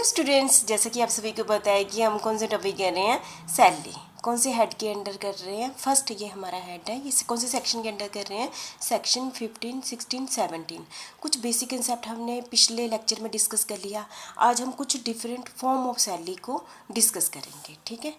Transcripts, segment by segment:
Hello students, जैसा कि आप सभी को पता है कि हम कौन से टॉपिक कर रहे हैं, सैलरी। कौन से हेड के अंडर कर रहे हैं? फर्स्ट ये हमारा हेड है। ये कौन से सेक्शन के अंडर कर रहे हैं? सेक्शन 15, 16, 17। कुछ बेसिक कंसेप्ट हमने पिछले लेक्चर में डिस्कस कर लिया। आज हम कुछ डिफरेंट फॉर्म ऑफ सैलरी को डिस्कस करेंगे। ठीक है,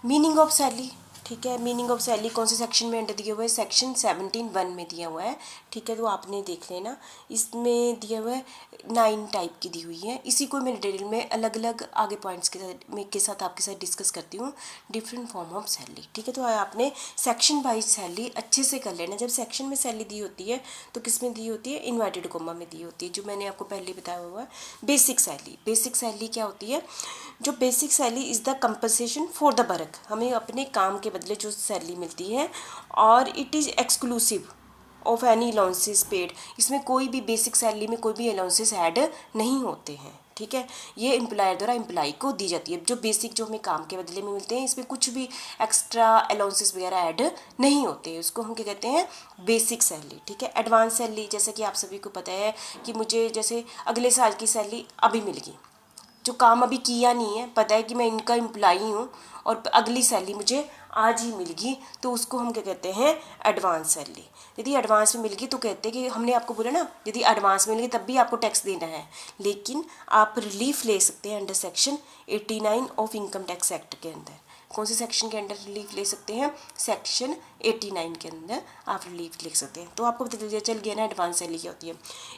मीनिंग ऑफ सैलरी। ठीक है, मीनिंग ऑफ सैलरी कौन से सेक्शन में अंडर दिया हुआ है? सेक्शन 17(1) में दिया हुआ है। ठीक है, तो आपने देख लेना, इसमें दिया हुआ है 9 टाइप की दी हुई है। इसी को मैं डिटेल में अलग अलग आगे पॉइंट्स के साथ आपके साथ डिस्कस करती हूँ, डिफरेंट फॉर्म ऑफ सैलरी। ठीक है, तो आपने सेक्शन वाइज सैलरी अच्छे से कर लेना। जब सेक्शन में सैलरी दी होती है तो किस में दी होती है? इन्वर्टेड कॉमा में दी होती है, जो मैंने आपको पहले बताया हुआ है। बेसिक सैलरी, बेसिक सैलरी क्या होती है? जो basic salary is the compensation for the work, हमें अपने काम के बदले जो सैलरी मिलती है, और it is exclusive of any allowances paid. इसमें कोई भी बेसिक सैलरी में कोई भी अलाउंसेस ऐड नहीं होते हैं। ठीक है, ये एम्प्लॉयर द्वारा एम्प्लॉय को दी जाती है। जो बेसिक जो हमें काम के बदले में मिलते हैं, इसमें कुछ भी एक्स्ट्रा अलाउंसेस वगैरह ऐड नहीं होते हैं। उसको हम क्या कहते हैं? Basic salary. ठीक है, एडवांस सैलरी, जैसे कि आप सभी को पता है कि मुझे जैसे अगले साल की सैलरी अभी मिल गई, जो काम अभी किया नहीं है, पता है कि मैं इनका एम्प्लॉई हूँ और अगली सैलरी मुझे आज ही मिल गई, तो उसको हम क्या कहते हैं? Advance salary. यदि एडवांस में मिल गई तो कहते हैं कि हमने आपको बोला ना, यदि एडवांस में मिल गई तब भी आपको टैक्स देना है, लेकिन आप रिलीफ ले सकते हैं under section 89 of income tax act के अंदर। कौन से सेक्शन के अंडर रिलीफ ले सकते हैं? सेक्शन 89 के अंदर आप रिलीफ ले सकते हैं। तो आपको पता चल गया ना एडवांस सैलरी क्या होती है।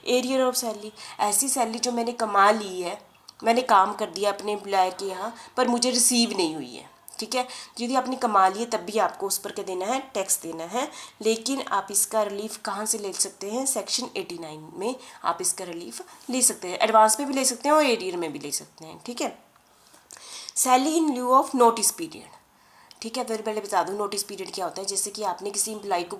एरियर ऑफ सैलरी, ऐसी सैलरी जो मैंने कमा ली है, मैंने काम कर दिया अपने एम्प्लॉयर के यहाँ, पर मुझे रिसीव नहीं हुई है। ठीक है, यदि आपने कमा लिए तब भी आपको उस पर क्या देना है? टैक्स देना है। लेकिन आप इसका रिलीफ कहाँ से ले सकते हैं? सेक्शन 89 में आप इसका रिलीफ ले सकते हैं। एडवांस में भी ले सकते हैं और एरियर में भी ले सकते हैं। ठीक है, salary in lieu of notice period. ठीक है, फिर पहले बता दूँ नोटिस पीरियड क्या होता है। जैसे कि आपने किसी एम्प्लॉय को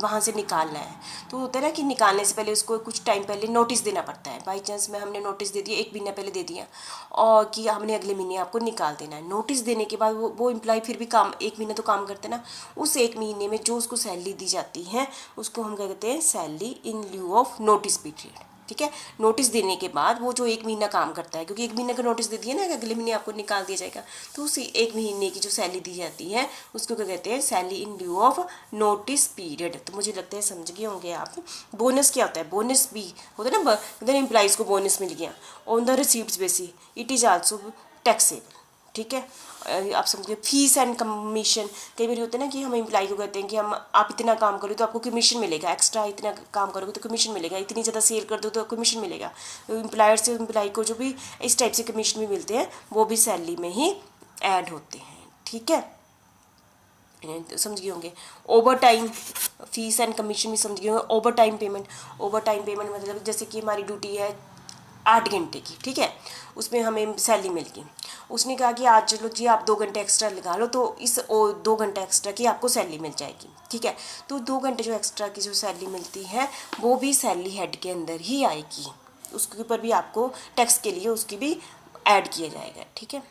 वहाँ से निकालना है, तो होता है ना कि निकालने से पहले उसको कुछ टाइम पहले नोटिस देना पड़ता है। बाई चांस में हमने नोटिस दे दिया, 1 महीना पहले दे दिया, और कि हमने अगले महीने आपको निकाल देना है। नोटिस देने के बाद वो एम्प्लॉय फिर भी काम 1 महीना तो काम करते ना, उस 1 महीने में जो उसको सैलरी दी जाती है उसको हम क्या कहते हैं? Salary in lieu of notice period. ठीक है, नोटिस देने के बाद वो जो 1 महीना काम करता है, क्योंकि 1 महीने का नोटिस दे दिया ना कि अगले महीने आपको निकाल दिया जाएगा, तो उस 1 महीने की जो सैलरी दी जाती है उसको क्या कहते हैं? Salary in lieu of notice period. तो मुझे लगता है समझ गए होंगे आप। बोनस क्या होता है? बोनस भी होता है ना, मतलब एम्प्लॉइज़ को बोनस मिल गया on the receipt basis, it is also taxable. ठीक है, आप समझिए। फीस एंड कमीशन, कई बार होता है ना कि हम एम्प्लॉय को कहते हैं कि हम आप इतना काम करो तो आपको कमीशन मिलेगा, एक्स्ट्रा इतना काम करोगे तो कमीशन मिलेगा, इतनी ज़्यादा सेल कर दो तो कमीशन मिलेगा। तो एम्प्लॉयर से एम्प्लॉय को जो भी इस टाइप से कमीशन भी मिलते हैं वो भी सैलरी में ही ऐड होते हैं। ठीक है, तो समझ गए होंगे। Over time, fees and commission भी समझ गए होंगे। Over time payment, over time payment मतलब जैसे कि हमारी ड्यूटी है 8 घंटे की, ठीक है, उसमें हमें सैलरी मिल गई। उसने कहा कि आज चलो जी आप 2 घंटे एक्स्ट्रा लगा लो, तो इस 2 घंटे एक्स्ट्रा की आपको सैलरी मिल जाएगी। ठीक है, तो 2 घंटे जो एक्स्ट्रा की जो सैलरी मिलती है वो भी सैलरी हेड के अंदर ही आएगी, उसके ऊपर भी आपको टैक्स के लिए उसकी भी ऐड किया जाएगा। ठीक है,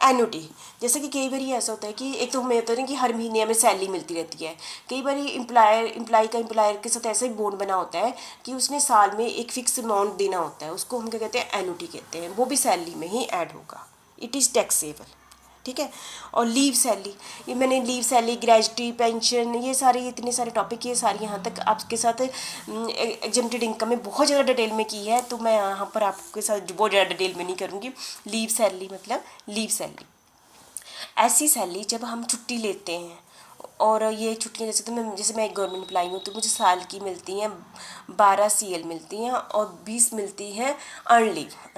एन्युटी, जैसे कि कई बार ऐसा होता है कि एक तो हमें होता है कि हर महीने हमें सैलरी मिलती रहती है। कई बार एम्प्लॉय का एम्प्लॉयर के साथ ऐसा ही बॉन्ड बना होता है कि उसने साल में एक फिक्स अमाउंट देना होता है, उसको हम क्या कहते हैं? एन्युटी कहते हैं। वो भी सैलरी में ही ऐड होगा, इट इज़ टैक्सेबल। ठीक है, और लीव सैलरी, ये मैंने लीव सैलरी, ग्रेजुटी, पेंशन, ये सारे इतने सारे टॉपिक, ये सारी यहाँ तक आपके साथ एग्जेम्प्टेड इनकम में बहुत ज़्यादा डिटेल में की है, तो मैं यहाँ पर आपके साथ बहुत ज़्यादा डिटेल में नहीं करूँगी। लीव सैलरी मतलब लीव सैलरी ऐसी सैलरी जब हम छुट्टी लेते हैं, और ये छुट्टियाँ जैसे मैं एक गवर्नमेंट एम्प्लॉई हूँ, तो मुझे साल की मिलती हैं 12 CL मिलती हैं और 20 मिलती हैं अर्न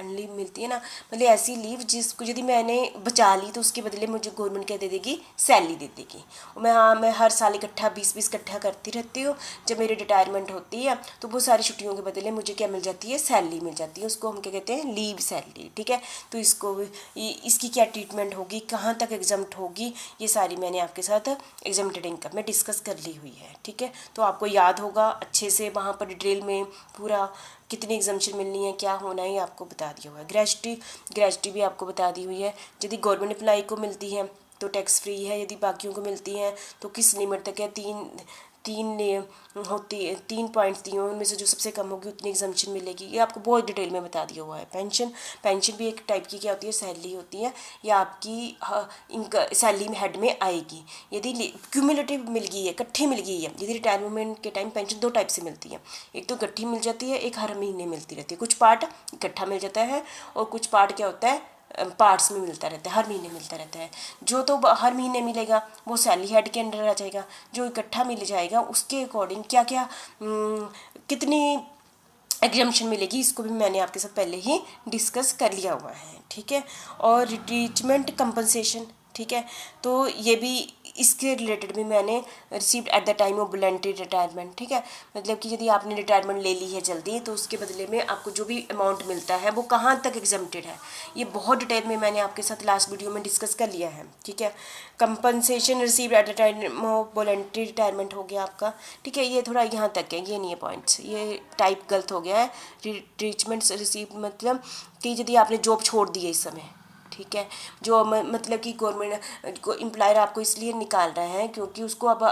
लीव मिलती है ना, मतलब ऐसी लीव जिसको यदि मैंने बचा ली तो उसके बदले मुझे गवर्नमेंट क्या दे देगी? सैलरी दे देगी। और मैं हर साल इकट्ठा 20-20 इकट्ठा करती रहती हूँ। जब मेरी रिटायरमेंट होती है तो वो सारी छुट्टियों के बदले मुझे क्या मिल जाती है? सैलरी मिल जाती है। उसको हम क्या कहते हैं? Leave salary. ठीक है, तो इसकी क्या ट्रीटमेंट होगी, कहाँ तक एग्जम्प्ट होगी, ये सारी मैंने आपके साथ एग्जेम्प्टेड इनकम में डिस्कस कर ली हुई है। ठीक है, तो आपको याद होगा अच्छे से, वहाँ पर डिटेल में पूरा कितनी एग्जाम्पशन मिलनी है, क्या होना है, आपको बता दिया हुआ है। ग्रेजुटी भी आपको बता दी हुई है। यदि गवर्नमेंट एम्प्लॉई को मिलती है तो टैक्स फ्री है, यदि बाकियों को मिलती हैं तो किस लिमिट तक है? तीन पॉइंट्स दिए हुए उनमें से जो सबसे कम होगी उतनी एग्जाम्पशन मिलेगी। ये आपको बहुत डिटेल में बता दिया हुआ है। पेंशन भी एक टाइप की क्या होती है, सैलरी होती है। ये आपकी इनका सैलरी में हेड में आएगी। यदि क्यूमुलेटिव मिल गई है, इकट्ठी मिल गई है, यदि रिटायरमेंट के टाइम पेंशन दो टाइप से मिलती है, एक तो इकट्ठी मिल जाती है, एक हर महीने मिलती रहती है। कुछ पार्ट इकट्ठा मिल जाता है और कुछ पार्ट क्या होता है, पार्ट्स में मिलता रहता है, हर महीने मिलता रहता है। जो तो हर महीने मिलेगा वो सैलरी हेड के अंडर आ जाएगा। जो इकट्ठा मिल जाएगा उसके अकॉर्डिंग क्या क्या कितनी एग्जाम्पशन मिलेगी, इसको भी मैंने आपके साथ पहले ही डिस्कस कर लिया हुआ है। ठीक है। और रिट्रीचमेंट कंपनसेशन, ठीक है, तो ये भी इसके रिलेटेड भी मैंने received at the time of voluntary retirement. ठीक है, मतलब कि यदि आपने रिटायरमेंट ले ली है जल्दी तो उसके बदले में आपको जो भी अमाउंट मिलता है वो कहाँ तक एग्जम्प्टेड है, ये बहुत डिटेल में मैंने आपके साथ लास्ट वीडियो में डिस्कस कर लिया है। ठीक है। Compensation received at the time of voluntary retirement हो गया आपका। ठीक है, ये थोड़ा यहाँ तक है, ये नहीं है पॉइंट्स, ये टाइप गलत हो गया है। रिट्रीचमेंट रिसीव मतलब कि यदि आपने जॉब छोड़ दी है इस समय, ठीक है, जो मतलब कि गवर्नमेंट को एम्प्लॉयर आपको इसलिए निकाल रहा है क्योंकि उसको अब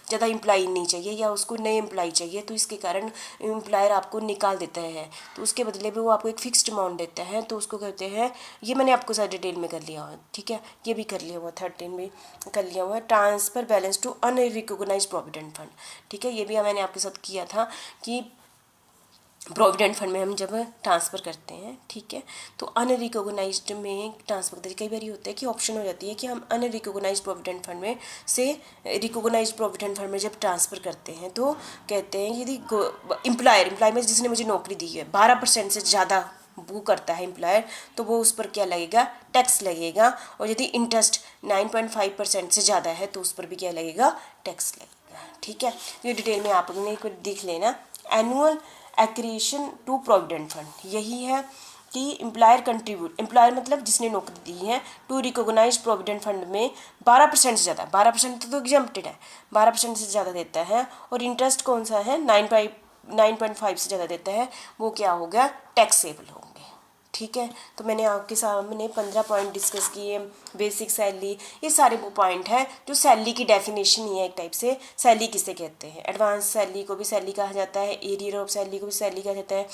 ज़्यादा एम्प्लॉई नहीं चाहिए या उसको नए एम्प्लॉई चाहिए, तो इसके कारण एम्प्लॉयर आपको निकाल देता है। तो उसके बदले में वो आपको एक फिक्स्ड अमाउंट देता है, तो उसको कहते हैं, ये मैंने आपको सारा डिटेल में कर लिया हुआ। ठीक है, ये भी कर लिया हुआ, 13 भी कर लिया हुआ है। Transfer balance to unrecognised provident fund, ठीक है, ये भी मैंने आपके साथ किया था कि प्रोविडेंट फंड में हम जब ट्रांसफ़र करते हैं, ठीक है, तो अनरिकॉग्नाइज्ड में ट्रांसफ़र करते कई बार ये होता है कि ऑप्शन हो जाती है कि हम अनरिकॉग्नाइज्ड प्रोविडेंट फंड में से रिकॉग्नाइज्ड प्रोविडेंट फंड में जब ट्रांसफ़र करते हैं तो कहते हैं यदि एम्प्लॉयर में जिसने मुझे नौकरी दी है 12% से ज़्यादा वो करता है एम्प्लॉयर, तो वो उस पर क्या लगेगा, टैक्स लगेगा। और यदि इंटरेस्ट 9.5% से ज़्यादा है तो उस पर भी क्या लगेगा, टैक्स लगेगा। ठीक है, ये डिटेल में आपने को देख लेना। Annual accretion to provident fund, यही है कि एम्प्लॉयर कंट्रीब्यूट, एम्प्लॉयर मतलब जिसने नौकरी दी है, टू रिकॉग्नाइज प्रोविडेंट फंड में 12% से ज़्यादा, 12% तो एग्जम्प्टेड है, 12% से ज़्यादा देता है। और इंटरेस्ट कौन सा है, 9.5 से ज़्यादा देता है, वो क्या हो गया, टैक्सेबल होंगे। ठीक है, तो मैंने आपके सामने 15 पॉइंट डिस्कस किए। बेसिक सैलरी, ये सारे वो पॉइंट है जो सैलरी की डेफिनेशन ही है एक टाइप से। सैलरी किसे कहते हैं, एडवांस सैलरी को भी सैलरी कहा जाता है, एरियर ऑफ सैलरी को भी सैलरी कहा जाता है,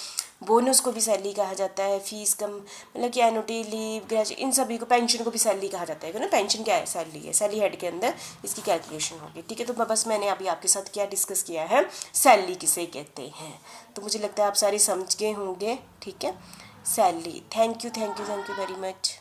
बोनस को भी सैलरी कहा जाता है, फीस कम मतलब कि एनुटी, लीव, ग्रेजुएट, इन सभी को, पेंशन को भी सैलरी कहा जाता है ना। पेंशन क्या है, सैलरी है, सैलरी हेड के अंदर इसकी कैलकुलेशन होगी। ठीक है, तो बस मैंने अभी आपके साथ क्या डिस्कस किया है, सैलरी किसे कहते हैं, तो मुझे लगता है आप सारे समझ गए होंगे। ठीक है, salary. Thank you very much.